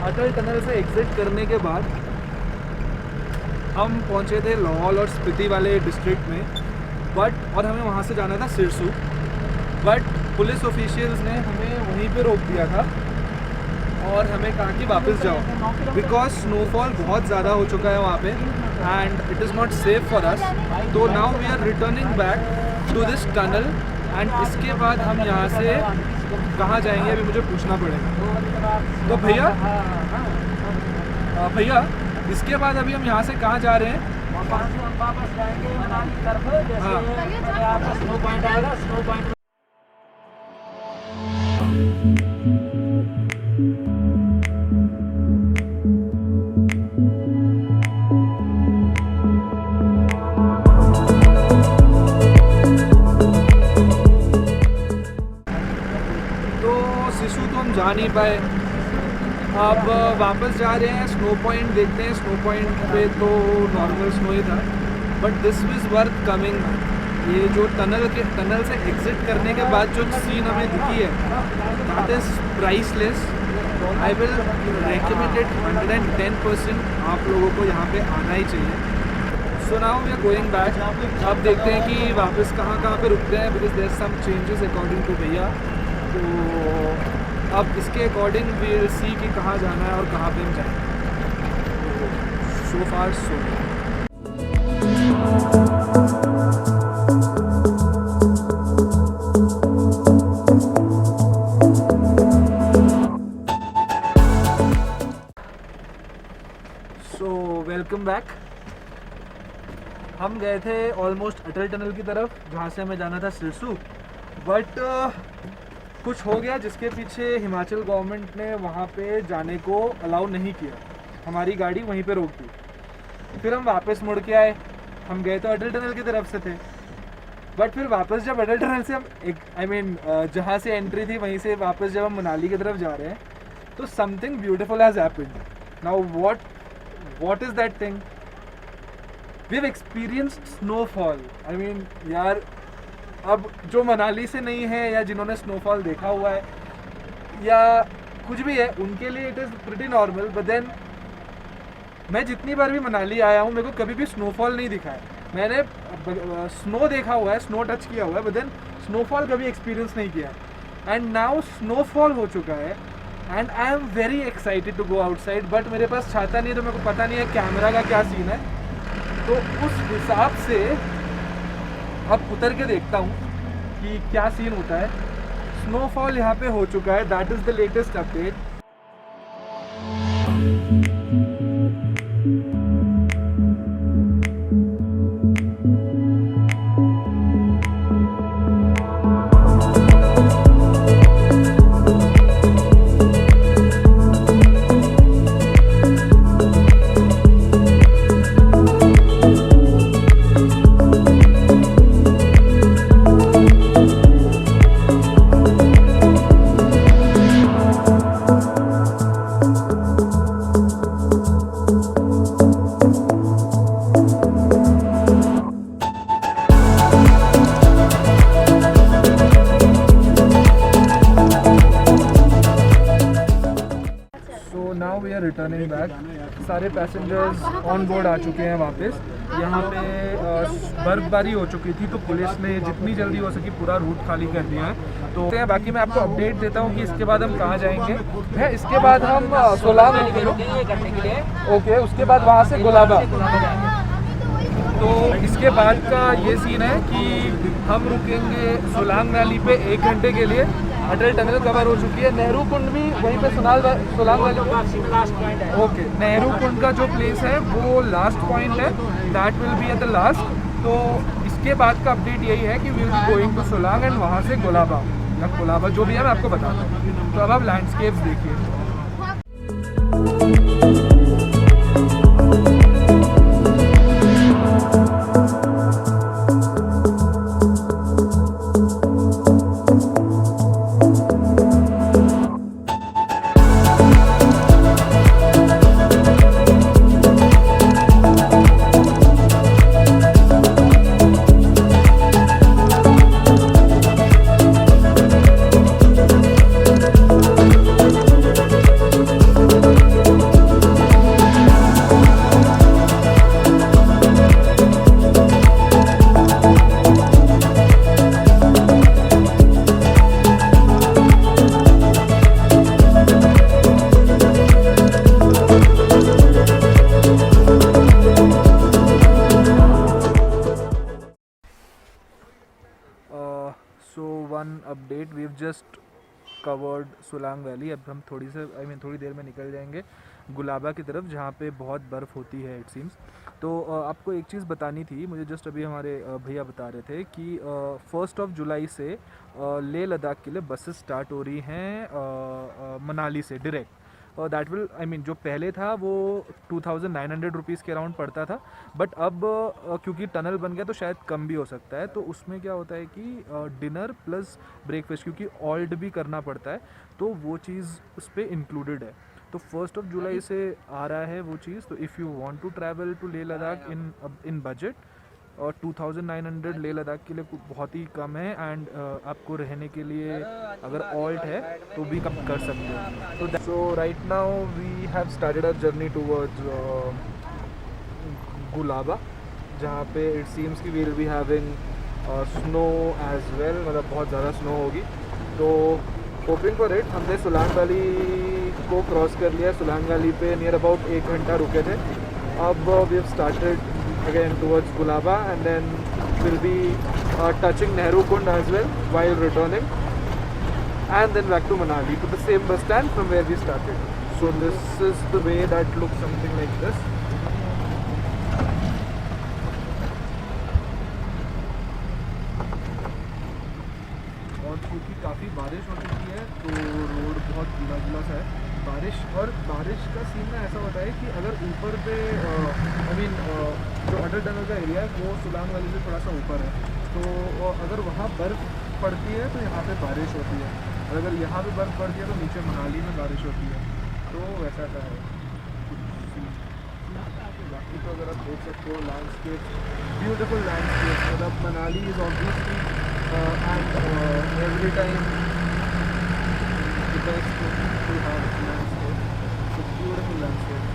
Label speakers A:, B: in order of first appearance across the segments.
A: अटल tunnel से exit करने के बाद हम पहुंचे थे लाहौल और स्पीति वाले डिस्ट्रिक्ट में, और हमें वहां से जाना था सिरसू, बट पुलिस ऑफिशियल्स ने हमें वहीं पे रोक दिया था और हमें कहा कि वापस जाओ, बिकॉज स्नोफॉल बहुत ज़्यादा हो चुका है वहाँ पे and it is not safe for us. तो now we are returning back to this tunnel and इसके बाद हम यहाँ से कहाँ जाएंगे अभी मुझे पूछना पड़ेगा। तो भैया इसके बाद अभी हम यहाँ से कहाँ जा रहे हैं?
B: वापस जाएंगे मनाली की तरफ, जैसे आपका स्नो पॉइंट आएगा, स्नो पॉइंट
A: सिसु तो हम जा नहीं पाए, अब वापस जा रहे हैं, स्नो पॉइंट देखते हैं। स्नो पॉइंट पे तो नॉर्मल स्नो ही था, but this is worth coming. ये जो टनल से एग्जिट करने के बाद जो सीन हमें दिखी है that is priceless. I will recommend it 110%। आप लोगों को यहाँ पे आना ही चाहिए। So now we are going back. अब देखते हैं कि वापस कहाँ पे रुकते हैं, because there some changes according to भैया। तो अब इसके अकॉर्डिंग वी विल सी कि कहाँ जाना है और कहाँ पे हम जाएंगे। सो फार सो वेलकम बैक। हम गए थे ऑलमोस्ट अटल टनल की तरफ, जहाँ से हमें जाना था सिरसू, बट कुछ हो गया जिसके पीछे हिमाचल गवर्नमेंट ने वहाँ पे जाने को अलाउ नहीं किया। हमारी गाड़ी वहीं पे रोक दी। फिर हम वापस मुड़ के आए। हम गए तो अटल टनल की तरफ से थे, बट फिर वापस जब अटल टनल से हम जहाँ से एंट्री थी वहीं से वापस जब हम मनाली की तरफ जा रहे हैं, तो something beautiful has happened. Now what is that thing? We have experienced snowfall. यार, अब जो मनाली से नहीं है या जिन्होंने स्नोफॉल देखा हुआ है या कुछ भी है, उनके लिए it is pretty normal. But then मैं जितनी बार भी मनाली आया हूँ, मेरे को कभी भी स्नोफॉल नहीं दिखा है। मैंने स्नो देखा हुआ है, स्नो टच किया हुआ है, बट देन स्नोफॉल कभी एक्सपीरियंस नहीं किया। एंड नाउ स्नोफॉल हो चुका है and I am very excited to go outside. But मेरे पास छाता नहीं है, तो मेरे को पता नहीं है कैमरा का क्या सीन है। तो उस हिसाब से अब उतर के देखता हूँ कि क्या सीन होता है। स्नोफॉल यहाँ पे हो चुका है, that is the latest update. Returning back. सारे पैसेंजर्स ऑन बोर्ड आ चुके हैं वापस। यहाँ पे बर्फबारी हो चुकी थी, तो पुलिस ने जितनी जल्दी हो सकी पूरा रूट खाली कर दिया है। तो बाकी मैं आपको अपडेट देता हूँ कि इसके बाद हम कहाँ जाएंगे। है इसके बाद हम सोलांग ओके, उसके बाद वहाँ से गुलाबा। तो इसके बाद का ये सीन है कि हम रुकेंगे सोलांग वैली पे 1 घंटे के लिए। अटल टनल कवर हो चुकी है। नेहरू कुंड भी वहीं पे सोलांग वैली लास्ट पॉइंट है। ओके, नेहरू कुंड का जो प्लेस है वो लास्ट पॉइंट है, that will be at the last. तो इसके बाद का अपडेट यही है कि we will be going to Solang and वहाँ से गुलाबा या कोलाबा जो भी है मैं आपको बताता हूँ। तो अब आप लैंडस्केप्स देखिए। So one update, we have just covered Solang valley. अब हम थोड़ी देर में निकल जाएंगे गुलाबा की तरफ, जहाँ पे बहुत बर्फ़ होती है इट सीम्स. तो आपको एक चीज़ बतानी थी, मुझे जस्ट अभी हमारे भैया बता रहे थे कि 1 जुलाई से लेह लद्दाख के लिए बसेस स्टार्ट हो रही हैं मनाली से डायरेक्ट. दैट विल जो पहले था वो 2900 रुपीज़ के अराउंड पड़ता था, बट अब क्योंकि टनल बन गया तो शायद कम भी हो सकता है. तो उसमें क्या होता है कि डिनर प्लस ब्रेकफास्ट, क्योंकि ऑल्ट भी करना पड़ता है, तो वो चीज़ उस पर इंक्लूडेड है. तो 1 जुलाई से आ रहा है वो चीज़. तो if you want to travel to Leh Ladakh in budget, और 2900 लेह लद्दाख के लिए बहुत ही कम है. एंड आपको रहने के लिए अगर ऑल्ट है तो भी कम कर सकते हो. तो so right now we have started our journey towards Gulaba, जहाँ पे इट सीम्स कि we will be having snow as well, मतलब बहुत ज़्यादा स्नो होगी. तो होपिंग फॉर इट. हमने सोलांग वैली को क्रॉस कर लिया. सोलांग वैली पे नियर अबाउट 1 घंटा रुके थे. अब we have started again towards Gulaba, and then we'll be touching Nehru Kund as well while returning, and then back to Manali to the same bus stand from where we started. So this is the way that looks something like this. और क्योंकि काफ़ी बारिश हो चुकी है तो road बहुत गीला सा है. बारिश का सीन में ऐसा होता है कि अगर ऊपर पे जो अटल टनल का एरिया है वो सोलांग वैली से थोड़ा सा ऊपर है, तो अगर वहाँ बर्फ़ पड़ती है तो यहाँ पे बारिश होती है, और अगर यहाँ पे बर्फ़ पड़ती है तो नीचे मनाली में बारिश होती है. तो वैसा का है. बाकी तो अगर आप देख सकते हो लैंडस्केप, ब्यूटीफुल लैंडस्केप. मतलब Manali is obviously and every time the best to have landscape. It's a beautiful landscape.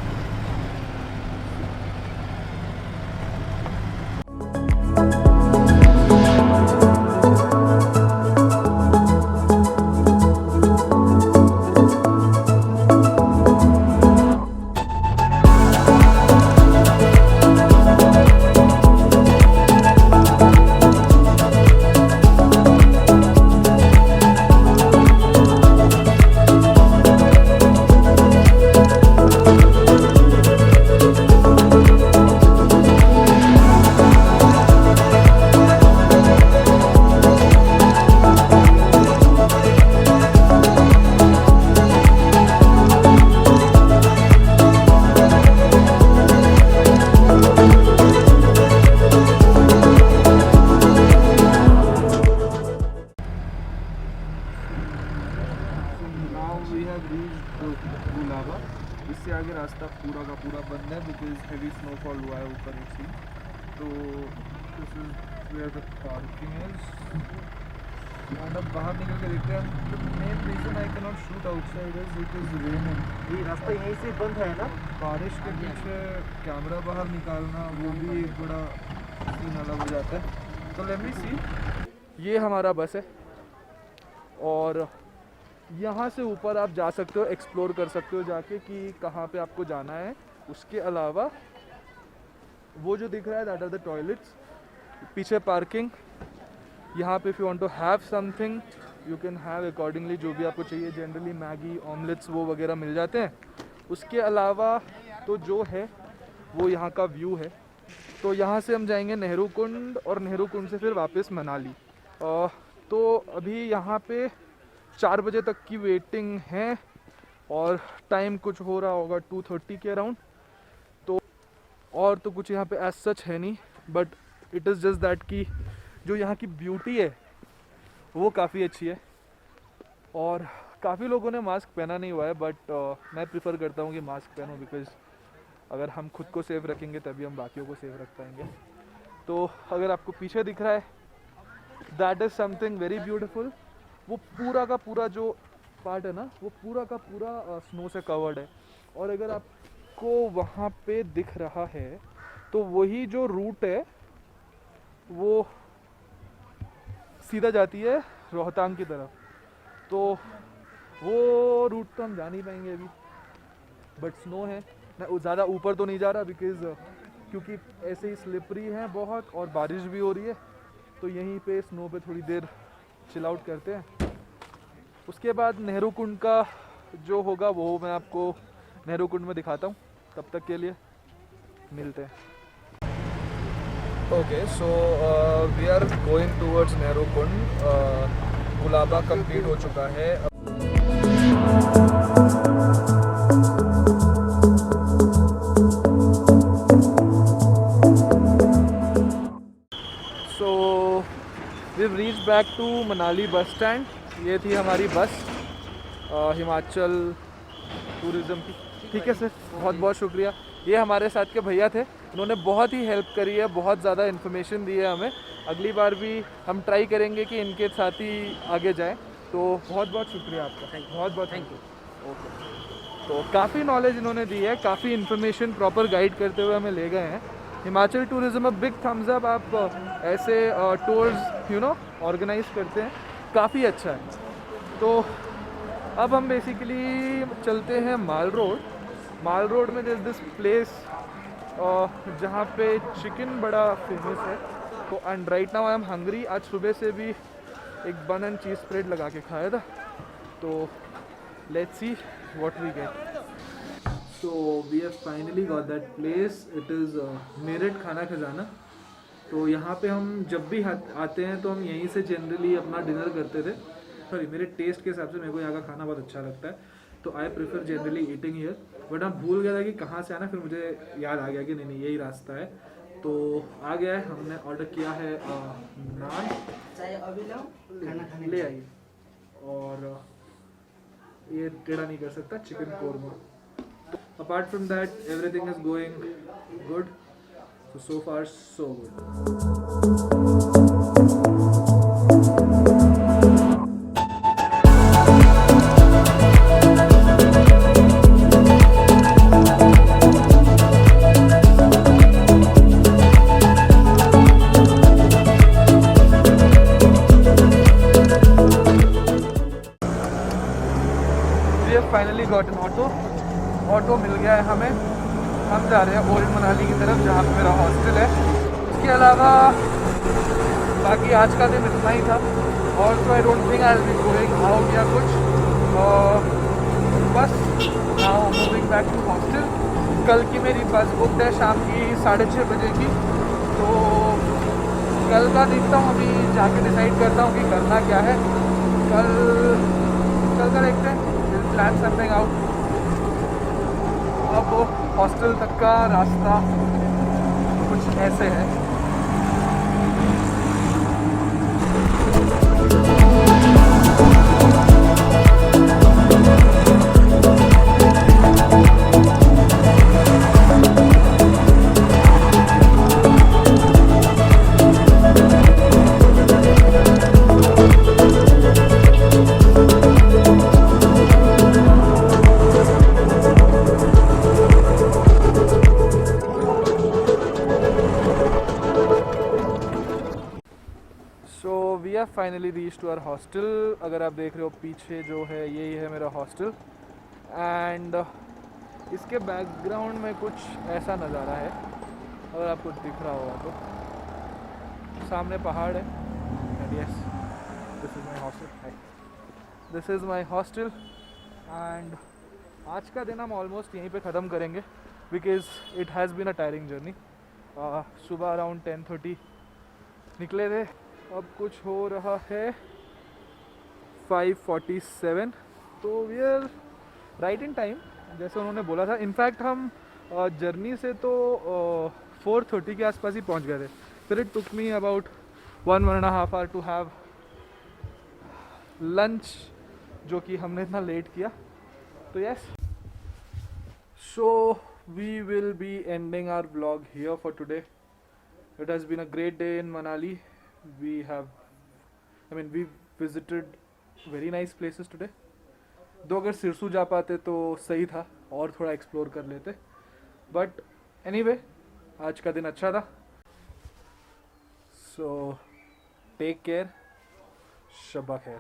A: Gulaba. इससे आगे रास्ता पूरा का पूरा बंद है बिकॉज हेवी स्नोफॉल हुआ है ऊपर एक सी. तो this is where the parking is. And अब बाहर निकल के देखते हैं. The main reason I can not shoot outside is it is raining.
B: ये रास्ता यहीं से बंद है ना.
A: बारिश के पीछे कैमरा बाहर निकालना वो भी एक बड़ा सीन अलग हो जाता है. तो लेट मी सी. ये हमारा बस है और यहाँ से ऊपर आप जा सकते हो, एक्सप्लोर कर सकते हो जाके कि कहाँ पे आपको जाना है. उसके अलावा वो जो दिख रहा है दैट आर द टॉयलेट्स. पीछे पार्किंग. यहाँ पे if you want to have something you can have accordingly, जो भी आपको चाहिए. जनरली मैगी, ऑमलेट्स वो वगैरह मिल जाते हैं. उसके अलावा तो जो है वो यहाँ का व्यू है. तो यहाँ से हम जाएंगे नेहरू कुंड और नेहरू कुंड से फिर वापस मनाली. तो अभी यहाँ पे 4 बजे तक की वेटिंग है और टाइम कुछ हो रहा होगा 2:30 के अराउंड. तो और तो कुछ यहाँ पे एज सच है नहीं, but it is just that कि जो यहाँ की ब्यूटी है वो काफ़ी अच्छी है. और काफ़ी लोगों ने मास्क पहना नहीं हुआ है, बट मैं प्रिफर करता हूँ कि मास्क पहनो, बिकॉज अगर हम खुद को सेफ रखेंगे तभी हम बाकियों को सेफ रख पाएंगे. तो अगर आपको पीछे दिख रहा है that is something very beautiful. वो पूरा का पूरा जो पार्ट है ना वो पूरा का पूरा स्नो से कवर्ड है. और अगर आपको वहाँ पे दिख रहा है तो वही जो रूट है वो सीधा जाती है रोहतांग की तरफ. तो वो रूट तो हम जा नहीं पाएंगे अभी, बट स्नो है. मैं ज़्यादा ऊपर तो नहीं जा रहा बिकॉज क्योंकि ऐसे ही स्लिपरी है बहुत और बारिश भी हो रही है. तो यहीं पे स्नो पे थोड़ी देर चिल आउट करते हैं। उसके बाद नेहरू कुंड का जो होगा वो मैं आपको नेहरू कुंड में दिखाता हूँ। तब तक के लिए मिलते हैं। Okay, so we are going towards Nehru Kund. Gulaba complete हो चुका है। So we reach back to Manali bus stand. ये थी हमारी बस हिमाचल टूरिज़्म की। ठीक है सर, बहुत बहुत शुक्रिया। ये हमारे साथ के भैया थे, उन्होंने बहुत ही हेल्प करी है, बहुत ज़्यादा इन्फॉर्मेशन दी है हमें। अगली बार भी हम ट्राई करेंगे कि इनके साथ ही आगे जाएं। तो बहुत बहुत शुक्रिया आपका, बहुत बहुत थैंक यू। ओके, तो काफ़ी नॉलेज इन्होंने दी है, काफ़ी इन्फॉर्मेशन प्रॉपर गाइड करते हुए हमें ले गए हैं। Himachal tourism big thumbs up. आप ऐसे टूर्स ऑर्गेनाइज करते हैं, काफ़ी अच्छा है। तो अब हम बेसिकली चलते हैं माल रोड। माल रोड में दिस प्लेस जहाँ पे चिकन बड़ा फेमस है। तो and right now I am hungry. आज सुबह से भी एक बन एंड चीज़ स्प्रेड लगा के खाया था। तो let's see what we get. So we have finally got that place. It is Meerut Khana Khazana. तो यहाँ पे हम जब भी आते हैं तो हम यहीं से जनरली अपना डिनर करते थे। सॉरी, मेरे टेस्ट के हिसाब से मेरे को यहाँ का खाना बहुत अच्छा लगता है, तो I prefer generally eating here. But मैं भूल गया था कि कहाँ से आना, फिर मुझे याद आ गया कि नहीं यही रास्ता है। तो आ गया है, हमने ऑर्डर किया है नान, ले आइए। और ये टेढ़ा नहीं कर सकता, chicken korma. Apart from that everything is going good. So far so good. We have finally got an auto. Auto मिल गया है हमें। हम जा रहे हैं ओल्ड मनाली की तरफ, जहाँ पे मेरा हॉस्टल है। उसके अलावा बाकी आज का दिन इतना ही था। और तो I don't think I will be going out या कुछ। बस now moving back to hostel. कल की मेरी बस बुक है शाम की 6:30 बजे की। तो कल का देखता हूँ, अभी जाके डिसाइड करता हूँ कि करना क्या है। कल का देखते हैं, विल प्लान समथिंग आउट। अब हॉस्टल तक का रास्ता कुछ ऐसे है। We have finally reach to our hostel. अगर आप देख रहे हो पीछे जो है, यही है मेरा हॉस्टल। एंड इसके बैकग्राउंड में कुछ ऐसा नज़ारा है, अगर आपको दिख रहा होगा तो। सामने पहाड़ है। And yes, this is my hostel. This is my hostel. And आज का दिन हम ऑलमोस्ट यहीं पे ख़त्म करेंगे, because it has been a tiring journey. सुबह अराउंड 10:30 निकले थे। अब कुछ हो रहा है 5:47। तो we are right in time, जैसे उन्होंने बोला था। इनफैक्ट हम जर्नी से तो 4:30 के आसपास ही पहुंच गए थे। फिर it took me about 1.5 hour to have lunch, जो कि हमने इतना लेट किया। तो yes, so we will be ending our vlog here for today. It has been a great day in Manali. We visited very nice places today. दो अगर सिरसू जा पाते तो सही था, और थोड़ा एक्सप्लोर कर लेते। बट एनीवे, आज का दिन अच्छा था। सो टेक केयर, शब्बा खैर।